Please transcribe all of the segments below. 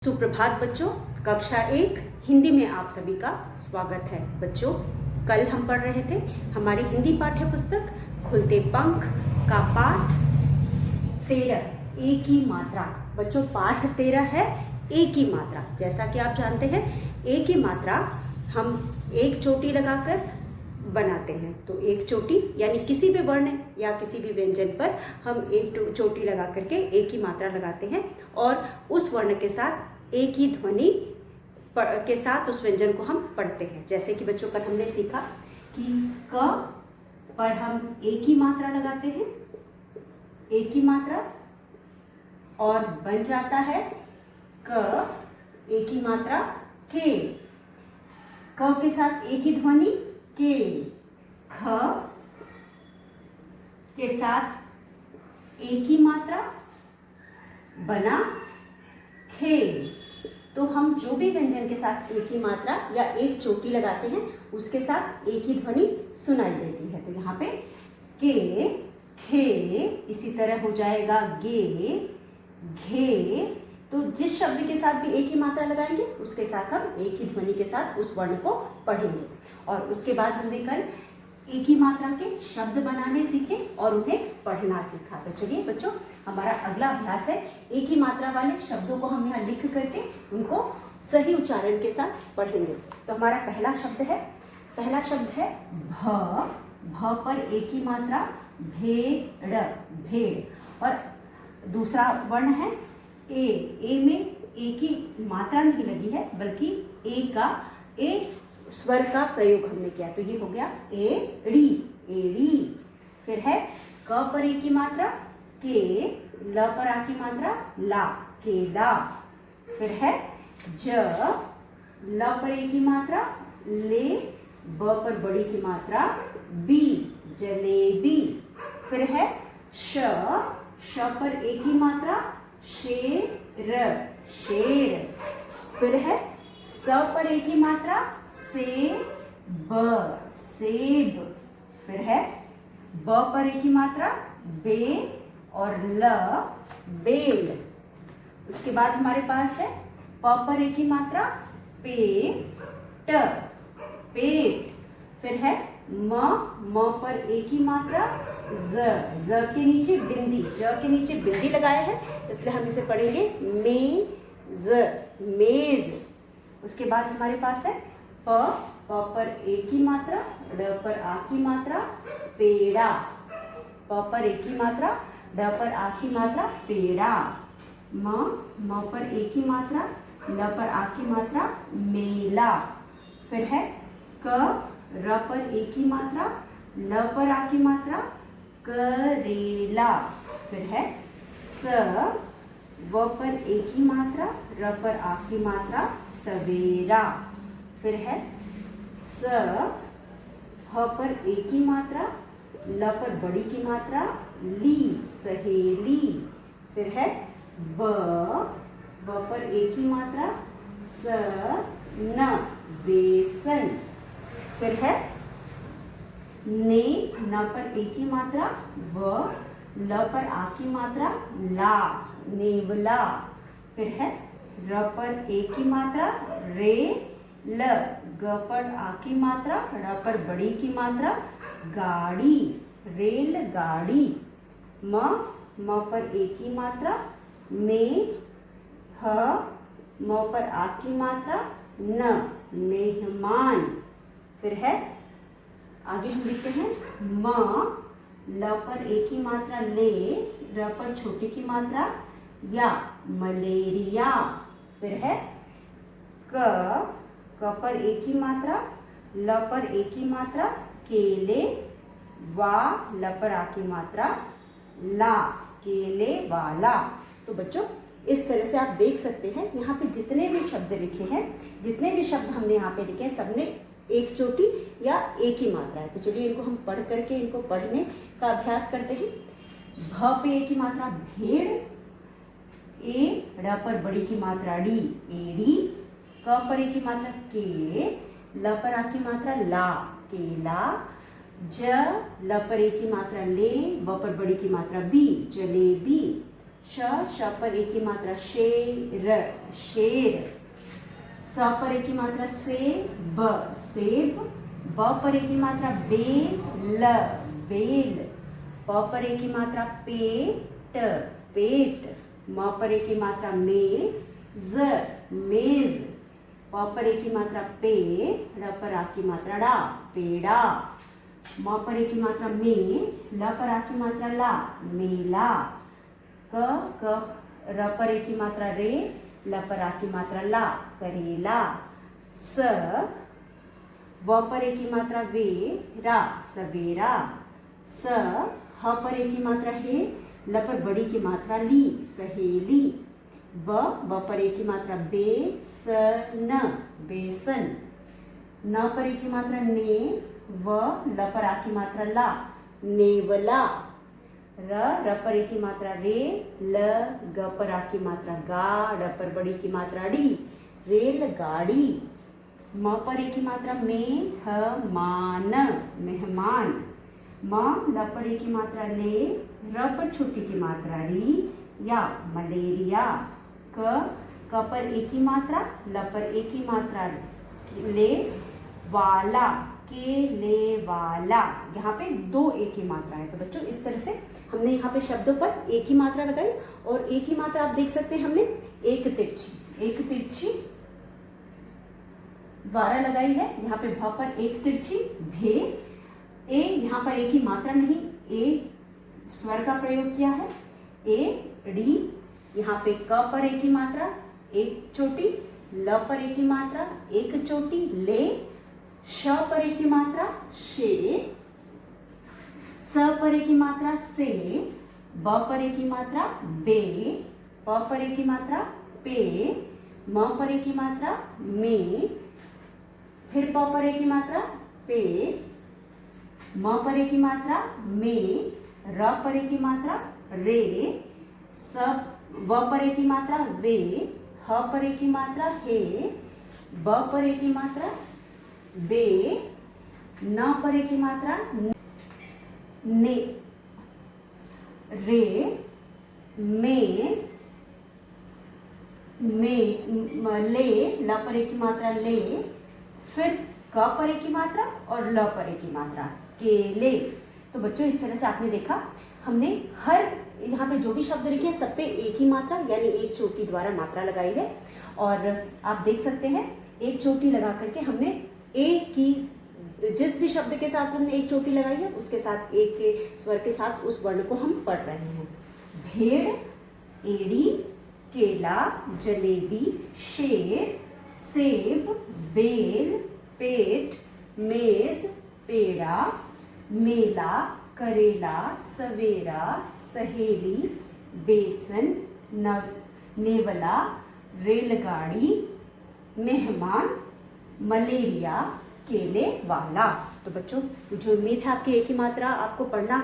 सुप्रभात बच्चों, कक्षा 1 हिंदी में आप सभी का स्वागत है। बच्चों, कल हम पढ़ रहे थे हमारी हिंदी पाठ्य पुस्तक खुलते पंख का पाठ 13 एक ही मात्रा। बच्चों, पाठ 13 है एक ही मात्रा। जैसा कि आप जानते हैं एक ही मात्रा हम एक चोटी लगाकर बनाते हैं। तो एक चोटी यानी किसी भी वर्ण या किसी भी व्यंजन पर हम एक चोटी लगा करके एक ही मात्रा लगाते हैं और उस वर्ण के साथ एक ही ध्वनि के साथ उस व्यंजन को हम पढ़ते हैं। जैसे कि बच्चों कल हमने सीखा कि क पर हम एक ही मात्रा लगाते हैं, एक ही मात्रा, और बन जाता है क एक ही मात्रा के। क के साथ एक ही ध्वनि के। ख के साथ एक ही मात्रा बना खे। तो हम जो भी व्यंजन के साथ एक ही मात्रा या एक चोटी लगाते हैं उसके साथ एक ही ध्वनि सुनाई देती है। तो यहाँ पे के, खे, इसी तरह हो जाएगा गे, घे। तो जिस शब्द के साथ भी एक ही मात्रा लगाएंगे उसके साथ हम एक ही ध्वनि के साथ उस वर्ण को पढ़ेंगे। और उसके बाद हमने कल एक ही मात्रा के शब्द बनाने सीखे और उन्हें पढ़ना सीखा। तो चलिए बच्चों, हमारा अगला अभ्यास है एक ही मात्रा वाले शब्दों को हम यहाँ लिख करके उनको सही उच्चारण के साथ पढ़ेंगे। तो हमारा पहला शब्द है भ। भ पर एक ही मात्रा भेड़, भेड़। और दूसरा वर्ण है ए। ए में एक ही मात्रा नहीं लगी है बल्कि ए का ए स्वर का प्रयोग हमने किया। तो ये हो गया एड़ी, एड़ी। फिर है क पर एक ही मात्रा के, ल पर आ की मात्रा ला, केला। फिर है ज, ल पर एक ही मात्रा ले, ब पर बड़ी की मात्रा बी, जलेबी। फिर है श, श पर एक ही मात्रा शेर, शेर। फिर है स पर एक ही मात्रा सेब, सेब। फिर है ब पर एक ही मात्रा बे और ल, बेल। उसके बाद हमारे पास है प पर एक ही मात्रा पेट, पेट। फिर है म पर एक ही मात्रा ज के नीचे बिंदी, ज के नीचे बिंदी लगाया है इसलिए हम इसे पढ़ेंगे मेज, मेज। उसके बाद हमारे पास है प पर एक ही मात्रा, ड पर आ की मात्रा पेड़ा, प पर एक ही मात्रा, ड पर आ की मात्रा पेड़ा। म पर एक ही मात्रा, ल पर आ की मात्रा मेला। फिर है क, र पर एक ही मात्रा, ल पर आ की मात्रा करेला। फिर है स, व पर एक ही मात्रा, र पर आ की मात्रा सवेरा। फिर है स, ह पर एक ही मात्रा, ल पर बड़ी की मात्रा ली, सहेली। फिर है ब पर एक ही मात्रा स, न, बेसन। फिर है ने, न पर एक ही मात्रा व, ल पर आ की मात्रा ला, नेवला। फिर है र पर एक ही मात्रा रे, ल, ग पर आ की मात्रा, र पर बड़ी की मात्रा गाड़ी, रेल गाड़ी। म पर एक ही मात्रा मे, ह, म पर आ की मात्रा न, मेहमान। फिर है आगे हम लिखते हैं म, ल पर एक ही मात्रा ले, र पर छोटी की मात्रा या, मलेरिया। फिर है क पर एक ही मात्रा, ल पर एक ही मात्रा केले, वा, ल पर आ की मात्रा ला, केले वाला। तो बच्चों, इस तरह से आप देख सकते हैं यहाँ पे जितने भी शब्द लिखे हैं, जितने भी शब्द हमने यहाँ पे लिखे हैं, सबने एक चोटी या एक ही मात्रा है। तो चलिए इनको हम पढ़ करके इनको पढ़ने का अभ्यास करते हैं। भ पे एक ही मात्रा भेड़, ए, ड़ पर बड़ी की मात्रा डी, एड़ी। क पर एक ही मात्रा के, ल पर आ की मात्रा ला, केला। ज, ल पर एक ही मात्रा ले, ब पर बड़ी की मात्रा बी, जलेबी। श पर एक ही मात्रा शेर, शेर। स पर एक ही मात्रा सेब, सेब। ब पर एक ही मात्रा बेल, बेल। प पर एक ही मात्रा पेट, पेट। म पर एक ही मात्रा मेज, मेज। प पर एक ही मात्रा पे, र पर आ की मात्रा डा, पेड़ा। म पर एक ही मात्रा में, ल पर आ की मात्रा ला, मेला। क र पर एक ही मात्रा रे, ल पर आ की मात्रा ला, करेला। स व पर एक ही मात्रा वे, रा, सवेरा। स ह पर एक ही मात्रा है, ल पर बड़ी की मात्रा ली, सहेली। ब पर एक ही मात्रा बे, स न, बेसन। न पर एक ही मात्रा ने, व ल पर आ की मात्रा ला, नेवला। र पर एक ही मात्रा रे, ल ग पर आ की मात्रा गा, ड पर बड़ी की मात्रा डी, रेलगाड़ी। म पर एक ही मात्रा मेहमान, मेहमान। म ल पर एक ही मात्रा ले, र पर छोटी की मात्रा री, या, मलेरिया। क पर एक ही मात्रा, ल पर एक ही मात्रा ले, वाला, केले वाला। यहाँ पे दो एक ही मात्रा है। तो बच्चों इस तरह से हमने यहाँ पे शब्दों पर एक ही मात्रा लगाई और एक ही मात्रा आप देख सकते हैं हमने एक तिरछी द्वारा लगाई है। यहाँ पे भ पर एक तिरछी भे, ए यहाँ पर एक ही मात्रा नहीं, ए स्वर का प्रयोग किया है, ए डी। यहाँ पे क पर एक ही मात्रा, एक चोटी। ल पर एक ही मात्रा, एक चोटी, ले। श पर एक ही मात्रा, शे। स पर एक ही मात्रा, से। ब पर एक ही मात्रा, बे। प पर एक ही मात्रा, पे। म पर एक ही मात्रा, में। फिर प पर एक ही मात्रा, पे। म पर एक ही मात्रा, में। र पर एक ही मात्रा, रे। स व पर एक ही मात्रा, वे। ह पर एक ही मात्रा, हे। ब पर एक ही मात्रा, बे। न पर एक ही मात्रा, ने। रे, में, ले। ल पर एक ही मात्रा, ले। फिर क पर एक ही मात्रा और ल पर एक ही मात्रा, केले। तो बच्चों इस तरह से आपने देखा हमने हर यहाँ पे जो भी शब्द लिखे हैं सब पे एक ही मात्रा यानी एक चोटी द्वारा मात्रा लगाई है। और आप देख सकते हैं एक चोटी लगा करके हमने एक की जिस भी शब्द के साथ हमने एक चोटी लगाई है उसके साथ एक के स्वर के साथ उस वर्ण को हम पढ़ रहे हैं। भेड़, एड़ी, केला, जलेबी, शेर, सेब, बेल, पेट, मेज, पेड़ा, मेला, करेला, सवेरा, सहेली, बेसन, नेवला, रेलगाड़ी, मेहमान, मलेरिया, केले वाला। तो बच्चों मुझे उम्मीद है आपकी एक ही मात्रा आपको पढ़ना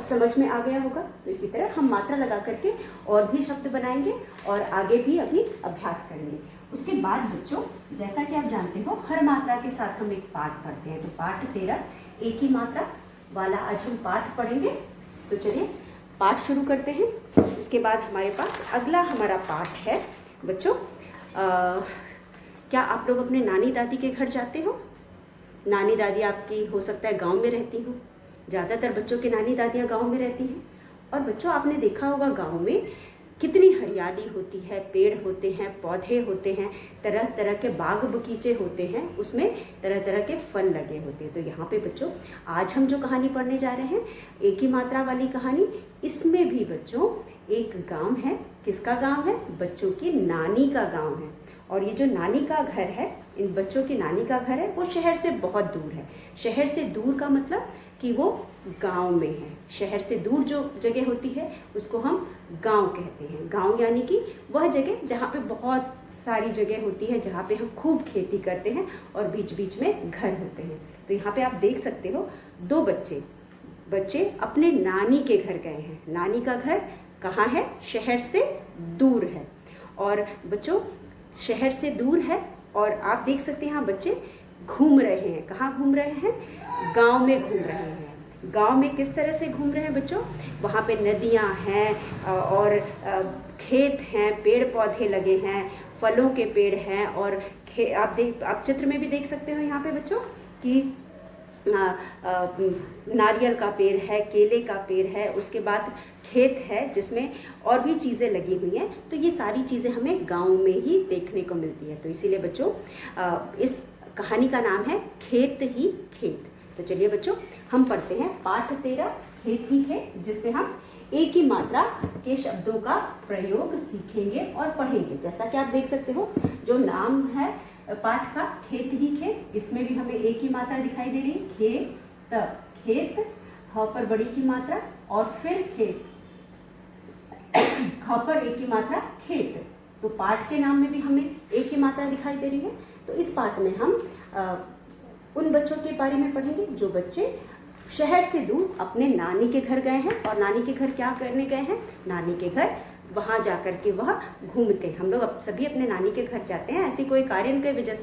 समझ में आ गया होगा। तो इसी तरह हम मात्रा लगा करके और भी शब्द बनाएंगे और आगे भी अभी अभ्यास करेंगे। उसके बाद बच्चों जैसा कि आप जानते हो हर मात्रा के साथ हम एक पाठ पढ़ते हैं। तो पाठ 13 एक ही मात्रा वाला आज हम पाठ पढ़ेंगे। तो चलिए पाठ शुरू करते हैं। इसके बाद हमारे पास अगला हमारा पाठ है बच्चों क्या आप लोग अपने नानी दादी के घर जाते हो? नानी दादी आपकी हो सकता है गांव में रहती हो। ज़्यादातर बच्चों की नानी दादियाँ गांव में रहती हैं। और बच्चों आपने देखा होगा गांव में कितनी हरियाली होती है, पेड़ होते हैं, पौधे होते हैं, तरह तरह के बाग बगीचे होते हैं, उसमें तरह तरह के फल लगे होते हैं। तो यहाँ पे बच्चों आज हम जो कहानी पढ़ने जा रहे हैं एक ही मात्रा वाली कहानी, इसमें भी बच्चों एक गांव है। किसका गांव है? बच्चों की नानी का गांव है। और ये जो नानी का घर है, इन बच्चों की नानी का घर है, वो शहर से बहुत दूर है। शहर से दूर का मतलब कि वो गांव में है। शहर से दूर जो जगह होती है उसको हम गांव कहते हैं। गांव यानी कि वह जगह जहाँ पे बहुत सारी जगह होती है, जहाँ पे हम खूब खेती करते हैं और बीच बीच में घर होते हैं। तो यहाँ पे आप देख सकते हो दो बच्चे अपने नानी के घर गए हैं। नानी का घर कहाँ है? शहर से दूर है। और बच्चों शहर से दूर है और आप देख सकते हैं यहाँ बच्चे घूम रहे हैं। कहाँ घूम रहे हैं? गांव में घूम रहे हैं। गांव में किस तरह से घूम रहे हैं बच्चों? वहाँ पे नदियाँ हैं और खेत हैं, पेड़ पौधे लगे हैं, फलों के पेड़ हैं और आप चित्र में भी देख सकते हो यहाँ पे बच्चों कि नारियल का पेड़ है, केले का पेड़ है, उसके बाद खेत है जिसमें और भी चीज़ें लगी हुई हैं। तो ये सारी चीज़ें हमें गांव में ही देखने को मिलती है। तो इसीलिए बच्चों इस कहानी का नाम है खेत ही खेत। तो चलिए बच्चों हम पढ़ते हैं पाठ 13 खेत ही खेत, जिसमें हम एक ही मात्रा के शब्दों का प्रयोग सीखेंगे और पढ़ेंगे। जैसा कि आप देख सकते हो जो नाम है पाठ का खेत ही खेत, इसमें भी हमें एक ही मात्रा दिखाई दे रही है, खेत। खेत ह पर बड़ी की मात्रा और फिर खेत, ख पर एक ही मात्रा खेत। तो पाठ के नाम में भी हमें एक ही मात्रा दिखाई दे रही है। तो इस पाठ में हम उन बच्चों के बारे में पढ़ेंगे जो बच्चे शहर से दूर अपने नानी के घर गए हैं। और नानी के घर क्या करने गए हैं? नानी के घर वहाँ जा कर के वह घूमते हैं। हम लोग सभी अपने नानी के घर जाते हैं, ऐसी कोई कारण के वजह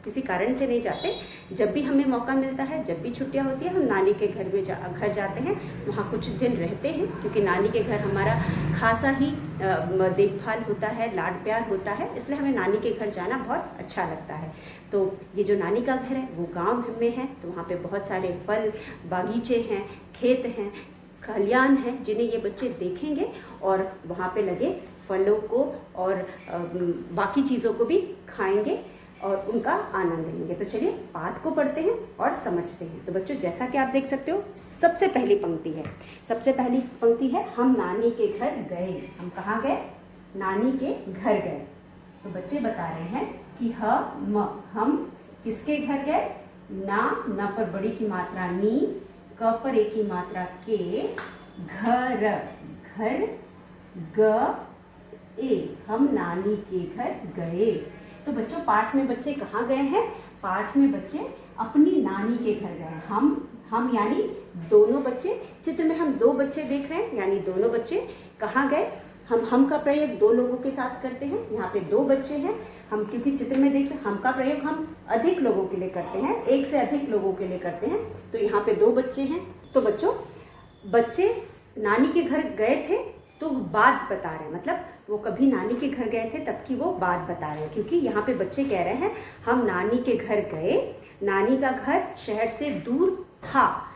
किसी कारण से नहीं जाते। जब भी हमें मौका मिलता है, जब भी छुट्टियां होती है, हम नानी के घर में घर जाते हैं, वहाँ कुछ दिन रहते हैं, क्योंकि नानी के घर हमारा खासा ही देखभाल होता है, लाड प्यार होता है, इसलिए हमें नानी के घर जाना बहुत अच्छा लगता है। तो ये जो नानी का घर है वो गाँव में है, तो वहाँ पर बहुत सारे फल बागीचे हैं, खेत हैं, खलियान हैं, जिन्हें ये बच्चे देखेंगे और वहाँ पे लगे फलों को और बाकी चीज़ों को भी खाएंगे और उनका आनंद लेंगे। तो चलिए पाठ को पढ़ते हैं और समझते हैं। तो बच्चों जैसा कि आप देख सकते हो सबसे पहली पंक्ति है, सबसे पहली पंक्ति है हम नानी के घर गए। हम कहाँ गए? नानी के घर गए। तो बच्चे बता रहे हैं कि हम किसके घर गए? न पर बड़ी की मात्रा नी, क पर एक ही मात्रा के, घर घर ग ए, हम नानी के घर गए। तो बच्चों पाठ में बच्चे कहाँ गए हैं? पाठ में बच्चे अपनी नानी के घर गए। हम यानी दोनों बच्चे, चित्र में हम दो बच्चे देख रहे हैं, यानी दोनों बच्चे कहाँ गए? हम का प्रयोग दो लोगों के साथ करते हैं, यहाँ पे दो बच्चे हैं। हम क्योंकि चित्र में देख सकते हम का प्रयोग हम अधिक लोगों के लिए करते हैं, एक से अधिक लोगों के लिए करते हैं। तो यहाँ पे दो बच्चे हैं। तो बच्चों बच्चे नानी के घर गए थे तो बात बता रहे हैं, मतलब वो कभी नानी के घर गए थे तब की वो बात बता रहे हैं, क्योंकि यहाँ पे बच्चे कह रहे हैं हम नानी के घर गए। नानी का घर शहर से दूर था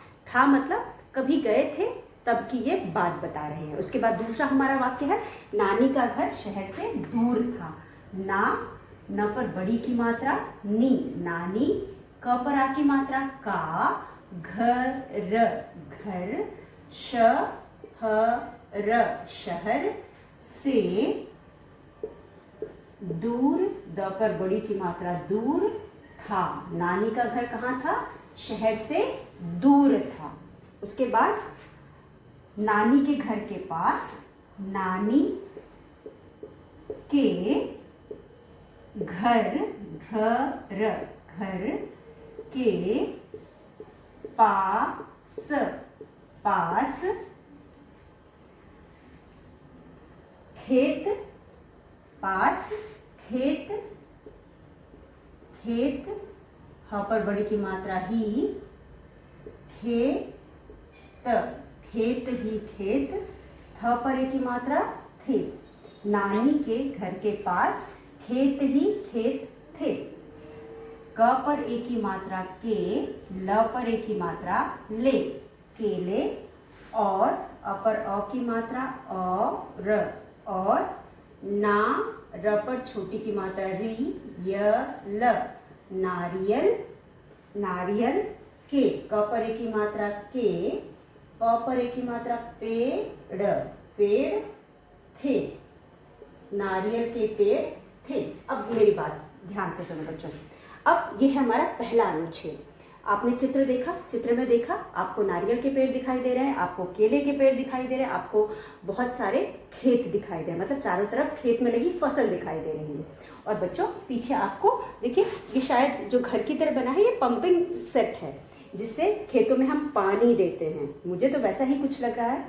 मतलब कभी गए थे तब की ये बात बता रहे हैं। उसके बाद दूसरा हमारा वाक्य है नानी का घर शहर से दूर था। न पर बड़ी की मात्रा नी, नानी, क पर आ की मात्रा का, घर घर, शहर से दूर, द पर बड़ी की मात्रा दूर था। नानी का घर कहाँ था? शहर से दूर था। उसके बाद नानी के घर के पास, नानी के घर के पास खेत ह पर बड़ी की मात्रा ही, खेत ही खेत, थ पर एक की मात्रा थे। नानी के घर के पास खेत ही खेत थे। क पर एक ही मात्रा के, ल पर एक ही मात्रा ले, केले, और अ पर अ की मात्रा और ना, र पर छोटी की मात्रा री, य ल, नारियल के, क पर एक की मात्रा के, प पर एक की मात्रा पेड़ थे। नारियल के पेड़ थे। अब मेरी बात ध्यान से सुनो बच्चों। अब ये है हमारा पहला अनुच्छेद। आपने चित्र देखा, चित्र में देखा आपको नारियल के पेड़ दिखाई दे रहे हैं, आपको केले के पेड़ दिखाई दे रहे हैं, आपको बहुत सारे खेत दिखाई दे रहे हैं, मतलब चारों तरफ खेत में लगी फसल दिखाई दे रही है। और बच्चों पीछे आपको देखिए ये शायद जो घर की तरह बना है ये पंपिंग सेट है, जिससे खेतों में हम पानी देते हैं। मुझे तो वैसा ही कुछ लग रहा है।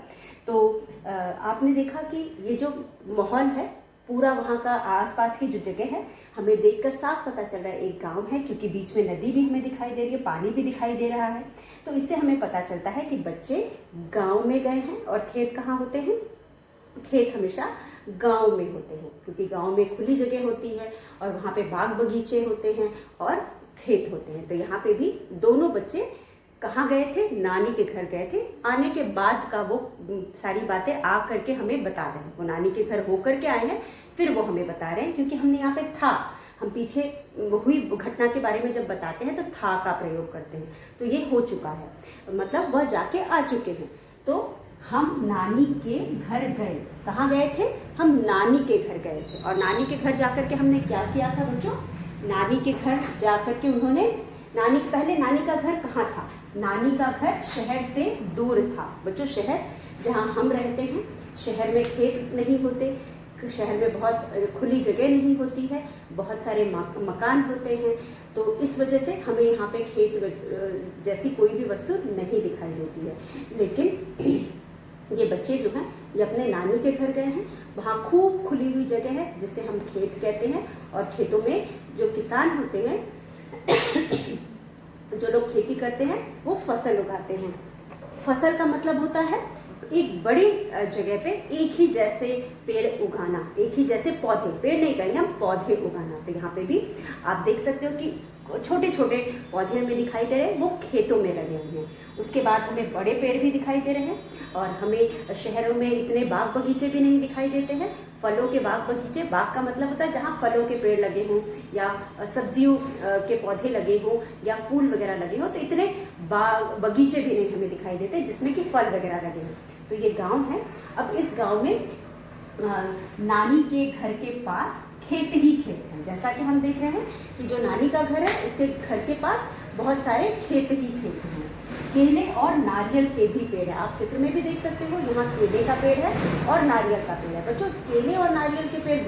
तो आपने देखा कि ये जो माहौल है पूरा वहाँ का आसपास की जो जगह है हमें देखकर साफ पता चल रहा है एक गांव है, क्योंकि बीच में नदी भी हमें दिखाई दे रही है, पानी भी दिखाई दे रहा है। तो इससे हमें पता चलता है कि बच्चे गांव में गए हैं। और खेत कहाँ होते हैं? खेत हमेशा गांव में होते हैं, क्योंकि गांव में खुली जगह होती है और वहाँ पे बाग बगीचे होते हैं और खेत होते हैं। तो यहाँ पे भी दोनों बच्चे कहाँ गए थे? नानी के घर गए थे। आने के बाद का वो सारी बातें आ करके हमें बता रहे हैं। वो नानी के घर हो करके आए हैं, फिर वो हमें बता रहे हैं, क्योंकि हमने यहाँ पे था, हम पीछे हुई घटना के बारे में जब बताते हैं तो था का प्रयोग करते हैं। तो ये हो चुका है, मतलब वह जाके आ चुके हैं। तो हम नानी के घर गए। कहाँ गए थे? हम नानी के घर गए थे। और नानी के घर जाकर के हमने क्या किया था बच्चों? नानी के घर जाकर के उन्होंने पहले नानी का घर कहाँ था? नानी का घर शहर से दूर था बच्चों। शहर जहाँ हम रहते हैं, शहर में खेत नहीं होते, शहर में बहुत खुली जगह नहीं होती है, बहुत सारे मकान होते हैं। तो इस वजह से हमें यहाँ पे खेत जैसी कोई भी वस्तु नहीं दिखाई देती है। लेकिन ये बच्चे जो हैं ये अपने नानी के घर गए हैं। वहाँ खूब खुली हुई जगह है जिसे हम खेत कहते हैं। और खेतों में जो किसान होते हैं जो लोग खेती करते हैं वो फसल उगाते हैं। फसल का मतलब होता है एक बड़ी जगह पे एक ही जैसे पेड़ उगाना, एक ही जैसे पौधे, पेड़ नहीं कहेंगे हम, पौधे उगाना। तो यहाँ पे भी आप देख सकते हो कि छोटे छोटे पौधे हमें दिखाई दे रहे हैं, वो खेतों में लगे हुए हैं। उसके बाद हमें बड़े पेड़ भी दिखाई दे रहे हैं। और हमें शहरों में इतने बाग बगीचे भी नहीं दिखाई देते हैं। फलों के बाग बगीचे, बाग का मतलब होता है जहाँ फलों के पेड़ लगे हों या सब्जियों के पौधे लगे हों या फूल वगैरह लगे हों। तो इतने बाग बगीचे भी नहीं हमें दिखाई देते जिसमें कि फल वगैरह लगे हों। तो ये गांव है। अब इस गांव में नानी के घर के पास खेत ही खेत हैं। जैसा कि हम देख रहे हैं कि जो नानी का घर है उसके घर के पास बहुत सारे खेत ही खेत हैं। केले और नारियल के भी पेड़ है। आप चित्र में भी देख सकते हो, यहाँ केले का पेड़ है और नारियल का पेड़ है। बच्चों केले और नारियल के पेड़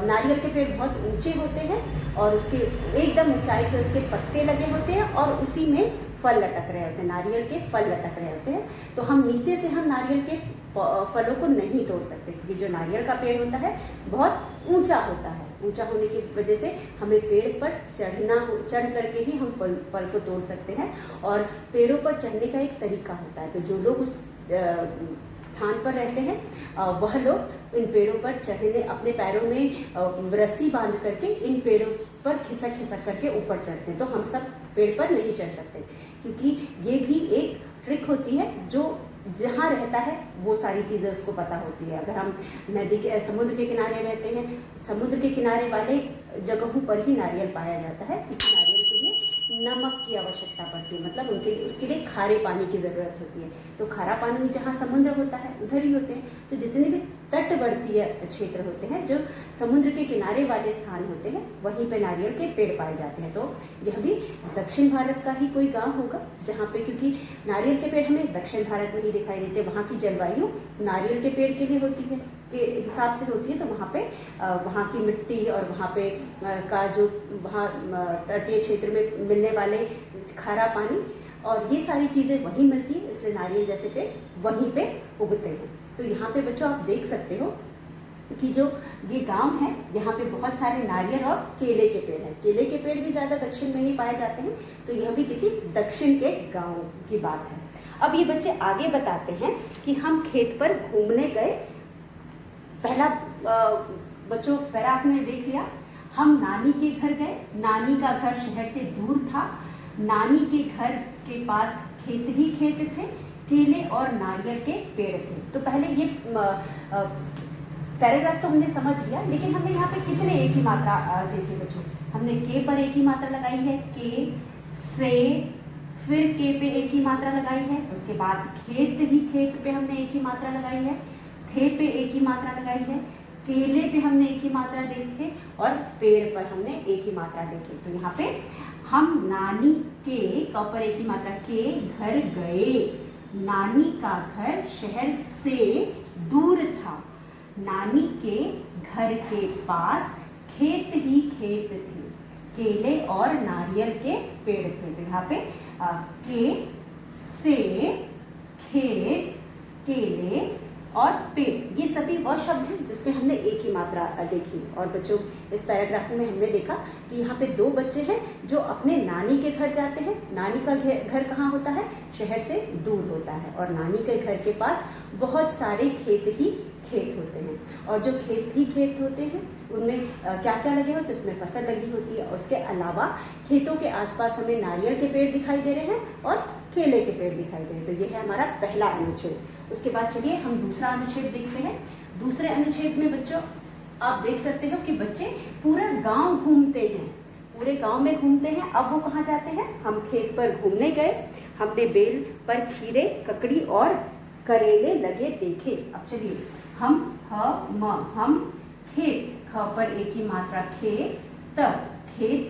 नारियल के पेड़ बहुत ऊंचे होते हैं और उसके एकदम ऊंचाई पे उसके पत्ते लगे होते हैं और उसी में फल लटक रहे होते हैं, नारियल के फल लटक रहे होते हैं। तो हम नीचे से हम नारियल के फलों को नहीं तोड़ सकते, क्योंकि जो नारियल का पेड़ होता है बहुत ऊंचा होता है। ऊंचा होने की वजह से हमें पेड़ पर चढ़ करके ही हम फल को तोड़ सकते हैं। और पेड़ों पर चढ़ने का एक तरीका होता है। तो जो लोग उस स्थान पर रहते हैं वह लोग इन पेड़ों पर चढ़ने, अपने पैरों में रस्सी बांध करके इन पेड़ों पर खिसक करके ऊपर चढ़ते हैं। तो हम सब पेड़ पर नहीं चढ़ सकते, क्योंकि ये भी एक ट्रिक होती है। जो जहाँ रहता है वो सारी चीज़ें उसको पता होती है। अगर हम समुद्र के किनारे रहते हैं, समुद्र के किनारे वाले जगहों पर ही नारियल पाया जाता है, क्योंकि नारियल के लिए नमक की आवश्यकता पड़ती है, मतलब उसके लिए खारे पानी की ज़रूरत होती है। तो खारा पानी जहाँ समुद्र होता है उधर ही होते हैं। तो जितने भी तटवर्तीय क्षेत्र होते हैं, जो समुद्र के किनारे वाले स्थान होते हैं, वहीं पे नारियल के पेड़ पाए जाते हैं। तो यह भी दक्षिण भारत का ही कोई गांव होगा जहाँ पे, क्योंकि नारियल के पेड़ हमें दक्षिण भारत में ही दिखाई देते हैं। वहाँ की जलवायु नारियल के पेड़ के लिए होती है, के हिसाब से होती है। तो वहाँ पे वहाँ की मिट्टी और वहाँ पे का जो वहाँ तटीय क्षेत्र में मिलने वाले खारा पानी और ये सारी चीज़ें वहीं मिलती है, इसलिए नारियल जैसे पेड़ वहीं पे उगते हैं। तो यहाँ पे बच्चों आप देख सकते हो कि जो ये गांव है यहाँ पे बहुत सारे नारियल और केले के पेड़ हैं। केले के पेड़ भी ज़्यादा दक्षिण में ही पाए जाते हैं। तो यह भी किसी दक्षिण के गांव की बात है। अब ये बच्चे आगे बताते हैं कि हम खेत पर घूमने गए। पहला बच्चों पैराग्राफ में देख लिया, हम नानी के घर गए। नानी का घर शहर से दूर था। नानी के घर के पास खेत ही खेत थे, केले और नारियल के पेड़ थे। तो पहले ये पैराग्राफ तो हमने समझ लिया, लेकिन हमने यहाँ पे कितने एक ही मात्रा देखी बच्चों। हमने के पर एक ही मात्रा लगाई है, के से, फिर के पे एक ही मात्रा लगाई है, उसके बाद खेत ही खेत पे हमने एक ही मात्रा लगाई है, थे पे एक ही मात्रा लगाई है, केले पे हमने एक ही मात्रा देखी और पेड़ पर हमने एक ही मात्रा देखी। तो यहाँ पे हम नानी के पर एक ही मात्रा, के घर गए। नानी का घर शहर से दूर था। नानी के घर के पास खेत ही खेत थे, केले और नारियल के पेड़ थे। तो यहाँ पे के से, खेत, केले और पेड़, ये सभी वह शब्द हैं जिसमें हमने एक ही मात्रा देखी। और बच्चों इस पैराग्राफ में हमने देखा कि यहाँ पे 2 बच्चे हैं जो अपने नानी के घर जाते हैं। नानी का घर कहाँ होता है? शहर से दूर होता है, और नानी के घर के पास बहुत सारे खेत ही खेत होते हैं, और जो खेत ही खेत होते हैं उनमें क्या क्या लगे होते हैं? उसमें फसल लगी होती है। और उसके अलावा खेतों के आसपास हमें नारियल के पेड़ दिखाई दे रहे हैं और केले के पेड़ दिखाई दे रहे हैं। तो ये है हमारा पहला अनुच्छेद। उसके बाद चलिए हम दूसरा अनुच्छेद देखते हैं। दूसरे अनुच्छेद में बच्चों आप देख सकते हो कि बच्चे पूरा गांव घूमते हैं, पूरे गांव में घूमते हैं। अब वो कहाँ जाते हैं? हम खेत पर घूमने गए, हमने बेल पर खीरे, ककड़ी और करेले लगे देखे। अब चलिए हम खेत, ख पर एक ही मात्रा खेत, खेत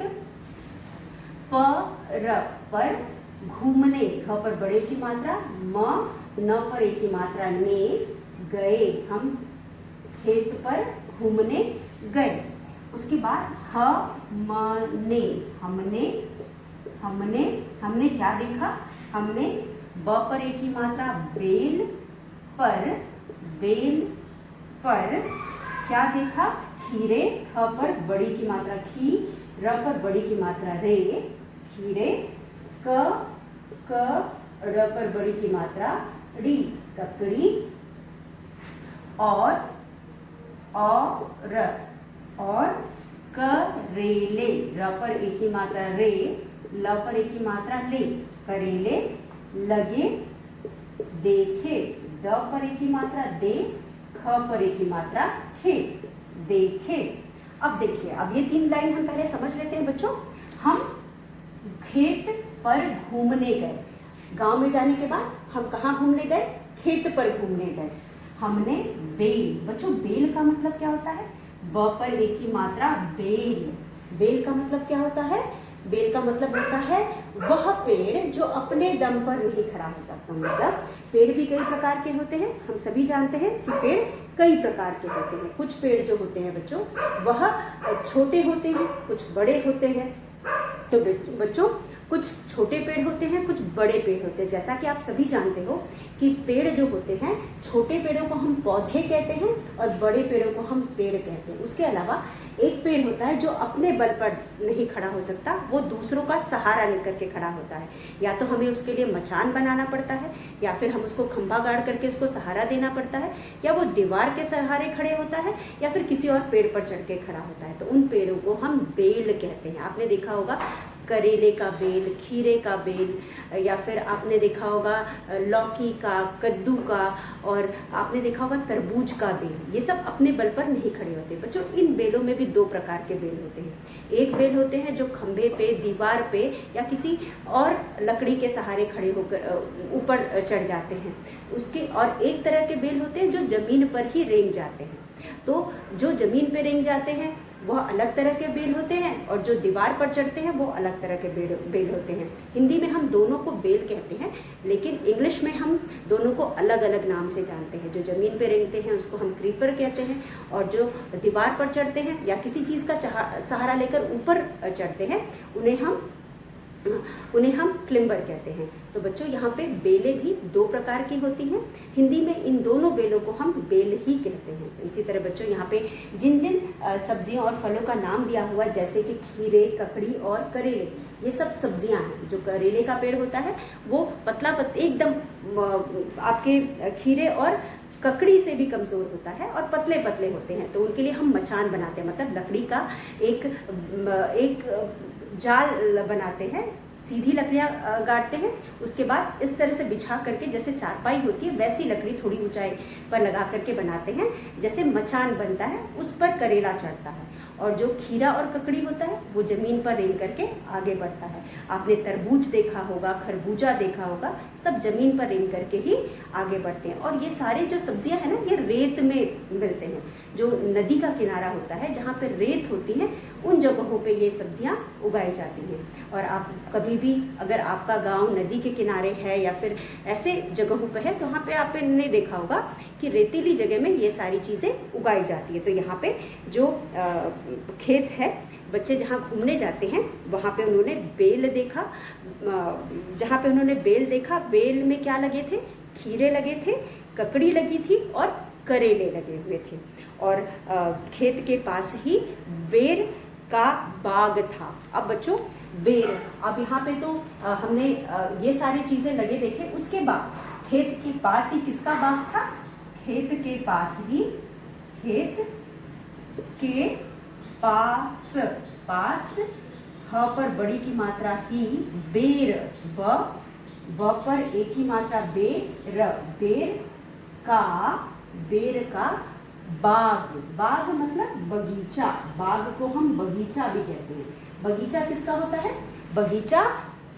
पर घूमने, ख पर बड़े की मात्रा, न पर एक ही मात्रा ने, गए, हम खेत पर घूमने गए। उसके बाद हमने क्या देखा? हमने ब पर एक ही मात्रा बेल पर क्या देखा? खीरे, ख पर बड़ी की मात्रा खी, र पर बड़ी की मात्रा रे, खीरे, क र पर बड़ी की मात्रा री, ककड़ी, और करेले, र पर एक ही मात्रा रे, ल पर एक ही मात्रा ले, करेले लगे देखे, द पर एक ही मात्रा दे, ख पर एक ही मात्रा थे, देखे। अब देखिए, अब ये 3 लाइन हम पहले समझ लेते हैं बच्चों। हम खेत पर घूमने गए, गांव में जाने के बाद हम कहाँ घूमने गए? खेत पर घूमने गए। हमने बेल, बच्चों बेल का मतलब क्या होता है? ब पर एक ही मात्रा बेल। बेल का मतलब क्या होता है? बेल का मतलब होता है वह पेड़ जो अपने दम पर नहीं खड़ा हो सकता। मतलब पेड़ भी कई प्रकार के होते हैं, हम सभी जानते हैं कि पेड़ कई प्रकार के होते हैं। कुछ पेड़ जो होते हैं बच्चों वह छोटे होते हैं, कुछ बड़े होते हैं। तो बच्चों कुछ छोटे पेड़ होते हैं, कुछ बड़े पेड़ होते हैं। जैसा कि आप सभी जानते हो कि पेड़ जो होते हैं, छोटे पेड़ों को हम पौधे कहते हैं और बड़े पेड़ों को हम पेड़ कहते हैं। उसके अलावा एक पेड़ होता है जो अपने बल पर नहीं खड़ा हो सकता, वो दूसरों का सहारा लेकर के खड़ा होता है। या तो हमें उसके लिए मचान बनाना पड़ता है, या फिर हम उसको खंभा गाड़ करके उसको सहारा देना पड़ता है, या वो दीवार के सहारे खड़े होता है, या फिर किसी और पेड़ पर चढ़ के खड़ा होता है। तो उन पेड़ों को हम बेल कहते हैं। आपने देखा होगा करेले का बेल, खीरे का बेल, या फिर आपने देखा होगा लौकी का, कद्दू का, और आपने देखा होगा तरबूज का बेल। ये सब अपने बल पर नहीं खड़े होते। बच्चों इन बेलों में भी 2 प्रकार के बेल होते हैं। एक बेल होते हैं जो खंभे पे, दीवार पे या किसी और लकड़ी के सहारे खड़े होकर ऊपर चढ़ जाते हैं उसके, और एक तरह के बेल होते हैं जो जमीन पर ही रेंग जाते हैं। तो जो जमीन पे रेंग जाते हैं वह अलग तरह के बेल होते हैं, और जो दीवार पर चढ़ते हैं वो अलग तरह के बेल होते हैं। हिंदी में हम दोनों को बेल कहते हैं, लेकिन इंग्लिश में हम दोनों को अलग अलग नाम से जानते हैं। जो जमीन पर रेंगते हैं उसको हम क्रीपर कहते हैं, और जो दीवार पर चढ़ते हैं या किसी चीज़ का सहारा लेकर ऊपर चढ़ते हैं उन्हें हम क्लिम्बर कहते हैं। तो बच्चों यहाँ पे बेलें भी 2 प्रकार की होती हैं। हिंदी में इन दोनों बेलों को हम बेल ही कहते हैं। इसी तरह बच्चों यहाँ पे जिन जिन सब्जियों और फलों का नाम दिया हुआ, जैसे कि खीरे, ककड़ी और करेले, ये सब सब्जियाँ हैं। जो करेले का पेड़ होता है वो पतला एकदम आपके खीरे और ककड़ी से भी कमज़ोर होता है और पतले पतले होते हैं। तो उनके लिए हम मचान बनाते हैं, मतलब लकड़ी का एक जाल बनाते हैं, सीधी लकड़ियाँ गाड़ते हैं, उसके बाद इस तरह से बिछा करके जैसे चारपाई होती है वैसी लकड़ी थोड़ी ऊंचाई पर लगा करके बनाते हैं, जैसे मचान बनता है उस पर करेला चढ़ता है। और जो खीरा और ककड़ी होता है वो ज़मीन पर रेंग करके आगे बढ़ता है। आपने तरबूज देखा होगा, खरबूजा देखा होगा, सब ज़मीन पर रेंग करके ही आगे बढ़ते हैं। और ये सारे जो सब्जियां हैं ना, ये रेत में मिलते हैं। जो नदी का किनारा होता है, जहाँ पर रेत होती है, उन जगहों पे ये सब्जियां उगाई जाती हैं। और आप कभी भी अगर आपका गांव नदी के किनारे है या फिर ऐसे जगहों पे है, तो वहाँ पे आपने देखा होगा कि रेतीली जगह में ये सारी चीज़ें उगाई जाती है। तो यहाँ पे जो खेत है, बच्चे जहाँ घूमने जाते हैं वहाँ पे उन्होंने बेल देखा। जहाँ पे उन्होंने बेल देखा, बेल में क्या लगे थे? खीरे लगे थे, ककड़ी लगी थी और करेले लगे हुए थे, और खेत के पास ही बेर का बाग था। अब बच्चों बेर, अब यहाँ पे तो हमने ये सारी चीज़ें लगे देखे, उसके बाद खेत के पास ही किसका बाग था? खेत के पास ही, खेत के पास, पास ह पर बड़ी की मात्रा ही, बेर, ब पर एक की मात्रा बेर, बेर का बाग, बाग मतलब बगीचा, बाग को हम बगीचा भी कहते हैं। बगीचा किसका होता है? बगीचा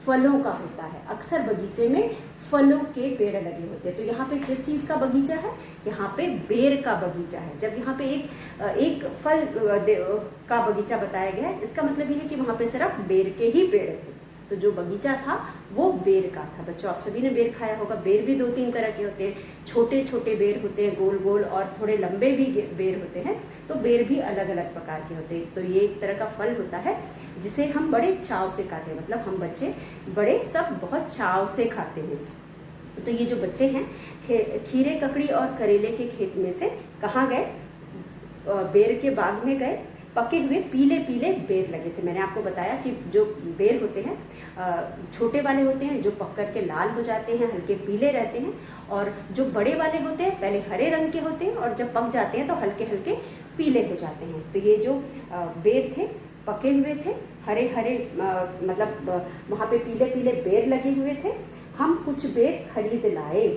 फलों का होता है। अक्सर बगीचे में फलों के पेड़ लगे होते हैं। तो यहाँ पे किस चीज़ का बगीचा है? यहाँ पे बेर का बगीचा है। जब यहाँ पे एक फल का बगीचा बताया गया है, इसका मतलब ये है कि वहाँ पे सिर्फ बेर के ही पेड़ थे। तो जो बगीचा था वो बेर का था। बच्चों आप सभी ने बेर खाया होगा। बेर भी 2-3 तरह के होते हैं, छोटे छोटे बेर होते हैं गोल गोल, और थोड़े लंबे भी बेर होते हैं। तो बेर भी अलग अलग प्रकार के होते हैं। तो ये एक तरह का फल होता है जिसे हम बड़े चाव से खाते हैं, मतलब हम बच्चे बड़े सब बहुत चाव से खाते हैं। तो ये जो बच्चे हैं खीरे, ककड़ी और करेले के खेत में से कहाँ गए? बेर के बाग में गए। पके हुए पीले पीले बेर लगे थे। मैंने आपको बताया कि जो बेर होते हैं छोटे वाले होते हैं, जो पक कर के लाल हो जाते हैं, हल्के पीले रहते हैं, और जो बड़े वाले होते हैं पहले हरे रंग के होते हैं और जब पक जाते हैं तो हल्के हल्के पीले हो जाते हैं। तो ये जो बेर थे पके हुए थे, हरे हरे मतलब वहाँ पे पीले पीले बेर लगे हुए थे। हम कुछ बेर खरीद लाए,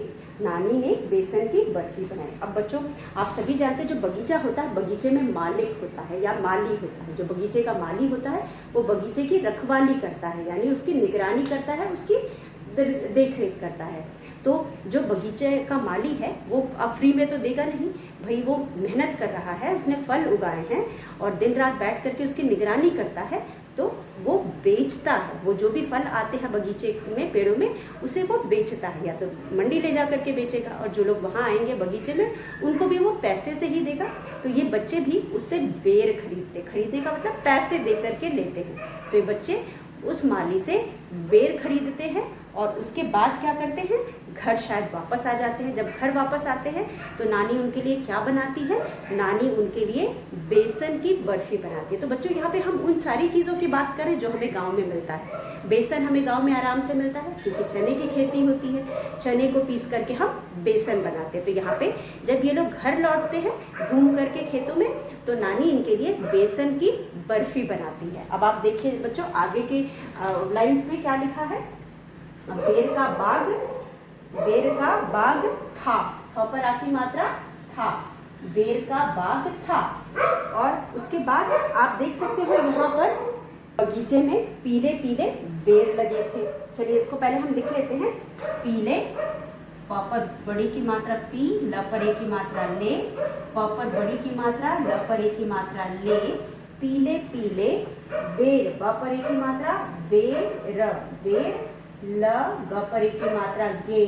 नानी ने बेसन की बर्फी बनाई। अब बच्चों आप सभी जानते हैं जो बगीचा होता है, बगीचे में मालिक होता है या माली होता है। जो बगीचे का माली होता है वो बगीचे की रखवाली करता है, यानी उसकी निगरानी करता है, उसकी देख रेख करता है। तो जो बगीचे का माली है वो अब फ्री में तो देगा नहीं भाई, वो मेहनत कर रहा है, उसने फल उगाए हैं और दिन रात बैठ करके उसकी निगरानी करता है, तो वो बेचता है। वो जो भी फल आते हैं बगीचे में, पेड़ों में, उसे वो बेचता है, या तो मंडी ले जा करके बेचेगा, और जो लोग वहाँ आएंगे बगीचे में उनको भी वो पैसे से ही देगा। तो ये बच्चे भी उससे बेर खरीदने का मतलब पैसे दे करके लेते हैं। तो ये बच्चे उस माली से बेर खरीदते हैं और उसके बाद क्या करते हैं? घर शायद वापस आ जाते हैं। जब घर वापस आते हैं तो नानी उनके लिए क्या बनाती है? नानी उनके लिए बेसन की बर्फी बनाती है। तो बच्चों यहाँ पे हम उन सारी चीज़ों की बात करें जो हमें गांव में मिलता है। बेसन हमें गांव में आराम से मिलता है क्योंकि चने की खेती होती है, चने को पीस करके हम बेसन बनाते हैं। तो यहाँ पे जब ये लोग घर लौटते हैं घूम करके खेतों में, तो नानी इनके लिए बेसन की बर्फी बनाती है। अब आप देखिए बच्चों आगे के लाइन्स में क्या लिखा है? बेर का बाग था, थ पर आ की मात्रा था, बेर का बाग था। और उसके बाद आप देख सकते हो यहाँ पर बगीचे में पीले पीले बेर लगे थे। चलिए इसको पहले हम लिख लेते हैं। पीले, प पर बड़ी की मात्रा पी, ल पर ए की मात्रा ले, प पर बड़ी की मात्रा, ल पर ए की मात्रा ले, पीले पीले बेर, ब पर ए की मात्रा बेर, बेर, ल ग पर एक की मात्रा गे,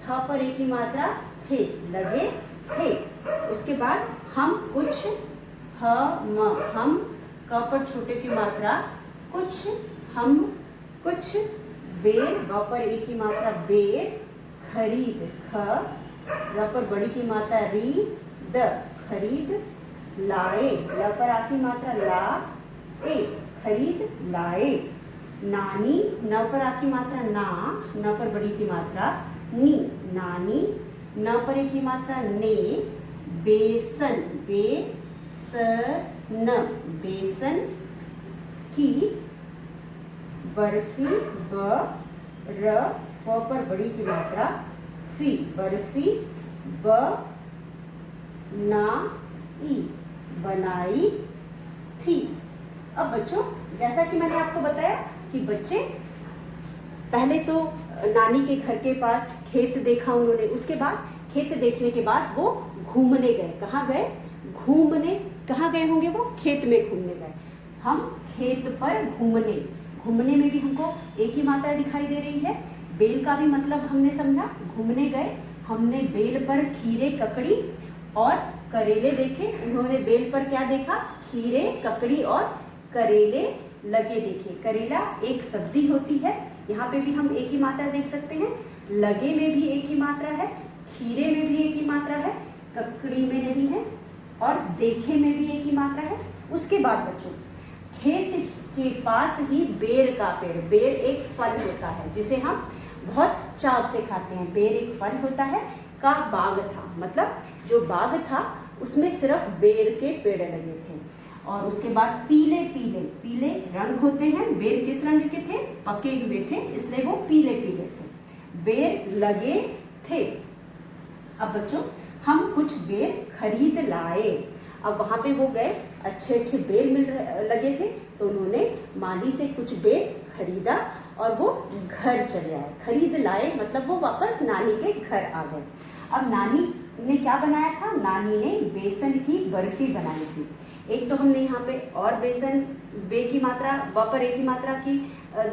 थ पर एक की मात्रा थे, लगे थे। उसके बाद हम कुछ, हम, क पर छोटे की मात्रा कुछ, हम कुछ, बेर, ब पर एक की मात्रा बेर, खरीद, ख, र पर बड़ी की मात्रा री, द, खरीद, लाए, ल पर आ की मात्रा ला, ए, खरीद लाए। नानी, न पर आ की मात्रा ना, न पर बड़ी की मात्रा नी, नानी, न पर ए की मात्रा ने, बेसन, बेसन, बेसन की बर्फी, ब, र, फ पर बड़ी की मात्रा फी, बर्फी, ब, ना, ई, बनाई थी। अब बच्चों जैसा कि मैंने आपको बताया कि बच्चे पहले तो नानी के घर के पास खेत देखा उन्होंने, उसके बाद खेत देखने के बाद वो घूमने गए। कहाँ गए? घूमने। कहाँ गए होंगे वो? खेत में घूमने गए। हम खेत पर घूमने, घूमने में भी हमको एक ही मात्रा दिखाई दे रही है। बेल का भी मतलब हमने समझा, घूमने गए, हमने बेल पर खीरे, ककड़ी और करेले देखे। उन्होंने बेल पर क्या देखा? खीरे, ककड़ी और करेले लगे देखे। करेला एक सब्जी होती है, यहाँ पे भी हम एक ही मात्रा देख सकते हैं। लगे में भी एक ही मात्रा है, खीरे में भी एक ही मात्रा है, ककड़ी में नहीं है, और देखे में भी एक ही मात्रा है। उसके बाद बच्चों, खेत के पास ही बेर का पेड़, बेर एक फल होता है जिसे हम बहुत चाव से खाते हैं। बेर एक फल होता है, का बाग था, मतलब जो बाग था उसमें सिर्फ बेर के पेड़ लगे थे। और उसके बाद पीले पीले पीले रंग होते हैं, बेर किस रंग के थे, पके हुए थे, इसलिए वो पीले पीले थे, बेर लगे थे। अब बच्चों हम कुछ बेर खरीद लाए। अब वहाँ पे वो गए, अच्छे अच्छे बेर लगे थे, तो उन्होंने माली से कुछ बेर खरीदा और वो घर चले आए। खरीद लाए मतलब वो वापस नानी के घर आ गए। अब नानी ने क्या बनाया था, नानी ने बेसन की बर्फी बनाई थी। एक तो हमने यहाँ पे और बेसन बे की मात्रा व पर एक ही मात्रा की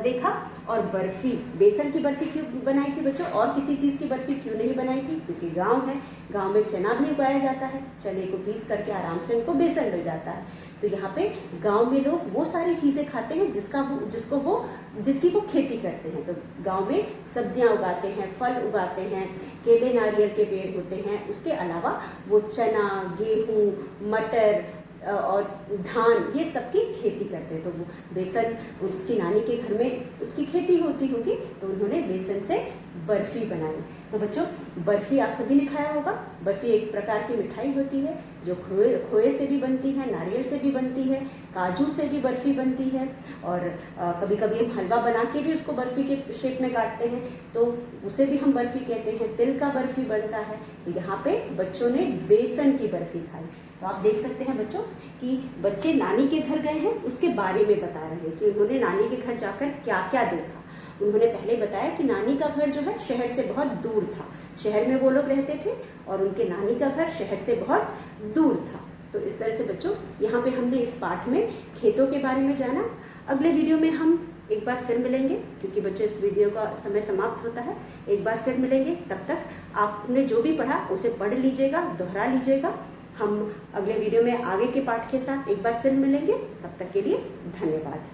देखा, और बर्फी, बेसन की बर्फी क्यों बनाई थी बच्चों, और किसी चीज़ की बर्फी क्यों नहीं बनाई थी, क्योंकि गांव है, गांव में चना भी उगाया जाता है, चने को पीस करके आराम से उनको बेसन मिल जाता है। तो यहाँ पे गांव में लोग वो सारी चीज़ें खाते हैं जिसकी वो खेती करते हैं। तो गांव में सब्जियां उगाते हैं, फल उगाते हैं, केले नारियल के पेड़ होते हैं, उसके अलावा वो चना, गेहूँ, मटर और धान, ये सब की खेती करते हैं। तो वो बेसन, उसकी नानी के घर में उसकी खेती होती होगी, तो उन्होंने बेसन से बर्फी बनाई। तो बच्चों बर्फी आप सभी ने खाया होगा। बर्फी एक प्रकार की मिठाई होती है जो खोए से भी बनती है, नारियल से भी बनती है, काजू से भी बर्फी बनती है, और कभी कभी हम हलवा बना के भी उसको बर्फी के शेप में काटते हैं, तो उसे भी हम बर्फी कहते हैं। तिल का बर्फी बनता है। तो यहाँ पे बच्चों ने बेसन की बर्फी खाई। तो आप देख सकते हैं बच्चों कि बच्चे नानी के घर गए हैं, उसके बारे में बता रहे हैं कि उन्होंने नानी के घर जाकर क्या क्या देखा। उन्होंने पहले बताया कि नानी का घर जो है शहर से बहुत दूर था, शहर में वो लोग रहते थे और उनके नानी का घर शहर से बहुत दूर था। तो इस तरह से बच्चों यहाँ पे हमने इस पाठ में खेतों के बारे में जाना। अगले वीडियो में हम एक बार फिर मिलेंगे, क्योंकि बच्चों इस वीडियो का समय समाप्त होता है। एक बार फिर मिलेंगे, तब तक आपने जो भी पढ़ा उसे पढ़ लीजिएगा, दोहरा लीजिएगा। हम अगले वीडियो में आगे के पाठ के साथ एक बार फिर मिलेंगे, तब तक के लिए धन्यवाद।